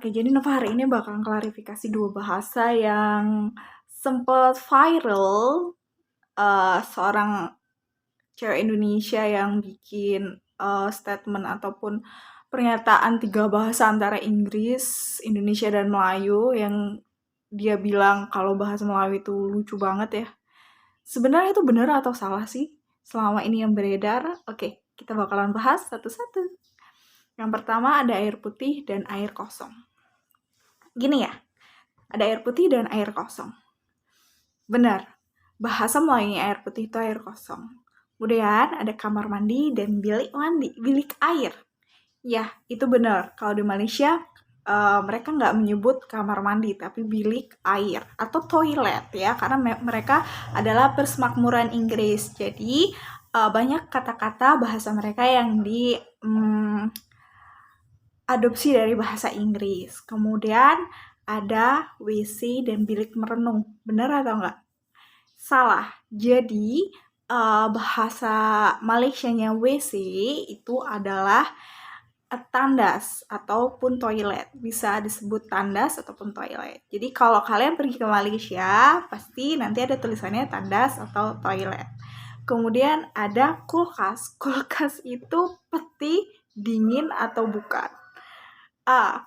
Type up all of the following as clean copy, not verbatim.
Oke, jadi Nova hari ini bakal klarifikasi dua bahasa yang sempat viral. Seorang cewek Indonesia yang bikin statement ataupun pernyataan tiga bahasa antara Inggris, Indonesia, dan Melayu yang dia bilang kalau bahasa Melayu itu lucu banget ya. Sebenarnya itu benar atau salah sih selama ini yang beredar? Oke, kita bakalan bahas satu-satu. Yang pertama ada air putih dan air kosong. Gini ya, ada air putih dan air kosong. Benar, bahasa Melayunya air putih itu air kosong. Kemudian ada kamar mandi dan bilik mandi, bilik air. Ya, itu benar. Kalau di Malaysia, mereka nggak menyebut kamar mandi, tapi bilik air atau toilet ya, karena mereka adalah persemakmuran Inggris. Jadi, banyak kata-kata bahasa mereka yang adopsi dari bahasa Inggris. Kemudian ada WC dan bilik merenung. Benar atau enggak? Salah. Jadi bahasa Malaysianya WC itu adalah tandas ataupun toilet. Bisa disebut tandas ataupun toilet. Jadi kalau kalian pergi ke Malaysia, pasti nanti ada tulisannya tandas atau toilet. Kemudian ada kulkas. Kulkas itu peti dingin atau bukan?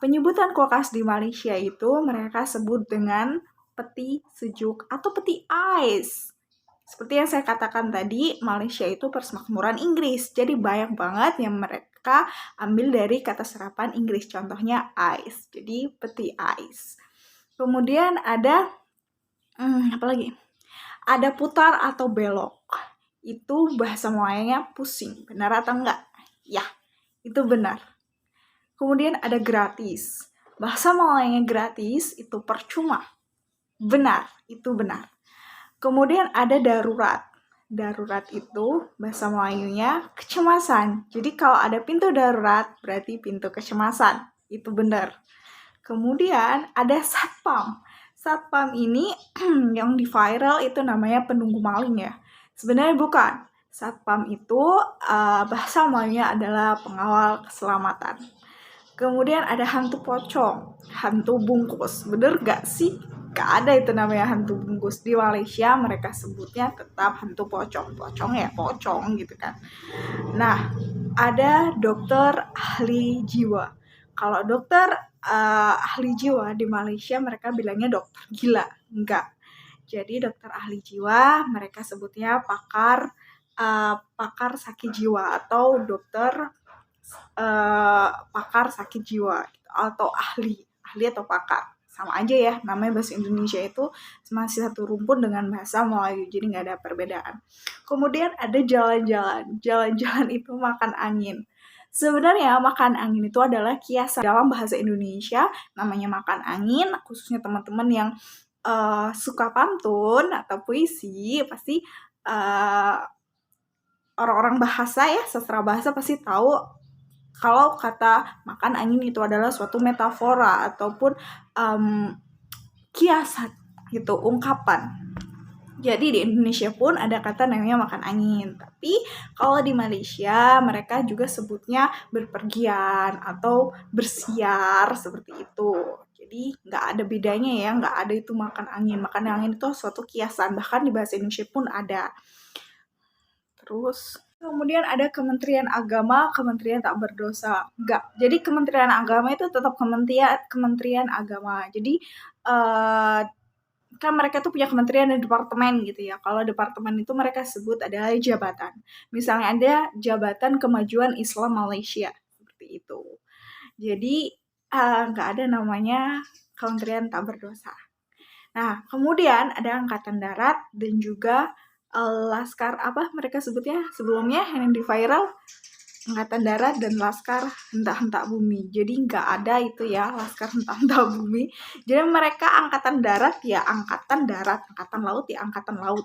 Penyebutan kulkas di Malaysia itu mereka sebut dengan peti sejuk atau peti ais. Seperti yang saya katakan tadi, Malaysia itu persemakmuran Inggris. Jadi banyak banget yang mereka ambil dari kata serapan Inggris. Contohnya ice. Jadi peti ais. Kemudian ada apa lagi? Ada putar atau belok. Itu bahasa Melayunya pusing. Benar atau enggak? Ya, itu benar. Kemudian ada gratis. Bahasa Melayunya gratis itu percuma. Benar, itu benar. Kemudian ada darurat. Darurat itu bahasa Melayunya kecemasan. Jadi kalau ada pintu darurat berarti pintu kecemasan. Itu benar. Kemudian ada satpam. Satpam ini yang di viral itu namanya penunggu maling ya. Sebenarnya bukan. Satpam itu bahasa Melayunya adalah pengawal keselamatan. Kemudian ada hantu pocong, hantu bungkus. Bener gak sih? Gak ada itu namanya hantu bungkus. Di Malaysia mereka sebutnya tetap hantu pocong. Pocong ya pocong gitu kan. Nah, ada dokter ahli jiwa. Kalau dokter ahli jiwa di Malaysia mereka bilangnya dokter gila. Enggak. Jadi dokter ahli jiwa mereka sebutnya pakar sakit jiwa atau dokter pakar sakit jiwa gitu, atau ahli atau pakar, sama aja ya, namanya bahasa Indonesia itu masih satu rumpun dengan bahasa Melayu, jadi nggak ada perbedaan. Kemudian ada jalan-jalan itu makan angin. Sebenarnya makan angin itu adalah kiasan dalam bahasa Indonesia, namanya makan angin, khususnya teman-teman yang suka pantun atau puisi, pasti orang-orang bahasa ya, sastra bahasa pasti tahu kalau kata makan angin itu adalah suatu metafora ataupun kiasan gitu, ungkapan. Jadi di Indonesia pun ada kata namanya makan angin. Tapi kalau di Malaysia mereka juga sebutnya berpergian atau bersiar seperti itu. Jadi nggak ada bedanya ya, nggak ada itu makan angin. Makan angin itu suatu kiasan, bahkan di bahasa Indonesia pun ada. Terus kemudian ada Kementerian Agama, Kementerian Tak Berdosa. Enggak. Jadi Kementerian Agama itu tetap Kementerian Agama. Jadi kan mereka tuh punya kementerian dan departemen gitu ya. Kalau departemen itu mereka sebut adalah jabatan. Misalnya ada Jabatan Kemajuan Islam Malaysia. Seperti itu. Jadi nggak ada namanya Kementerian Tak Berdosa. Nah, kemudian ada Angkatan Darat dan juga Laskar apa mereka sebutnya sebelumnya yang di viral, Angkatan Darat dan Laskar Hentak-Hentak Bumi. Jadi nggak ada itu ya Laskar Hentak-Hentak Bumi. Jadi mereka Angkatan Darat ya Angkatan Darat, Angkatan Laut ya Angkatan Laut.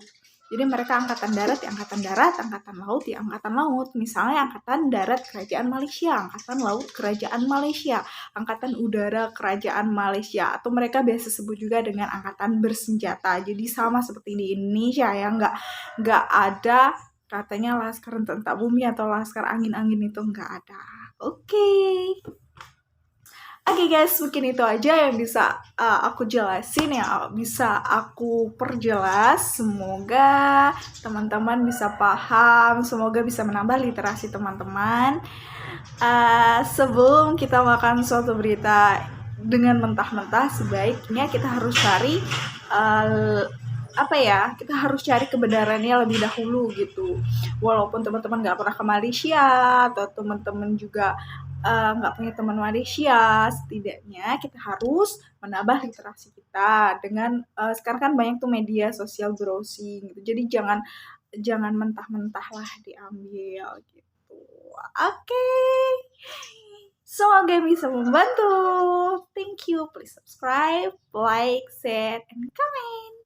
Jadi mereka Angkatan Darat ya Angkatan Darat, Angkatan Laut ya Angkatan Laut. Misalnya Angkatan Darat Kerajaan Malaysia, Angkatan Laut Kerajaan Malaysia, Angkatan Udara Kerajaan Malaysia, atau mereka biasa sebut juga dengan Angkatan Bersenjata. Jadi sama seperti di Indonesia ya, nggak ada katanya Laskar Hentak Bumi atau Laskar Angin-Angin, itu nggak ada. Oke. Oke guys, mungkin itu aja yang bisa aku jelasin, yang bisa aku perjelas. Semoga teman-teman bisa paham, semoga bisa menambah literasi teman-teman. Sebelum kita makan suatu berita dengan mentah-mentah, sebaiknya kita harus cari kita harus cari kebenarannya lebih dahulu gitu. Walaupun teman-teman nggak pernah ke Malaysia atau teman-teman juga nggak punya teman Malaysia, setidaknya kita harus menambah literasi kita dengan sekarang kan banyak tuh media sosial browsing gitu. Jadi jangan mentah-mentah lah diambil gitu. Oke. Semoga bisa membantu. Thank you. Please subscribe, like, share, and comment.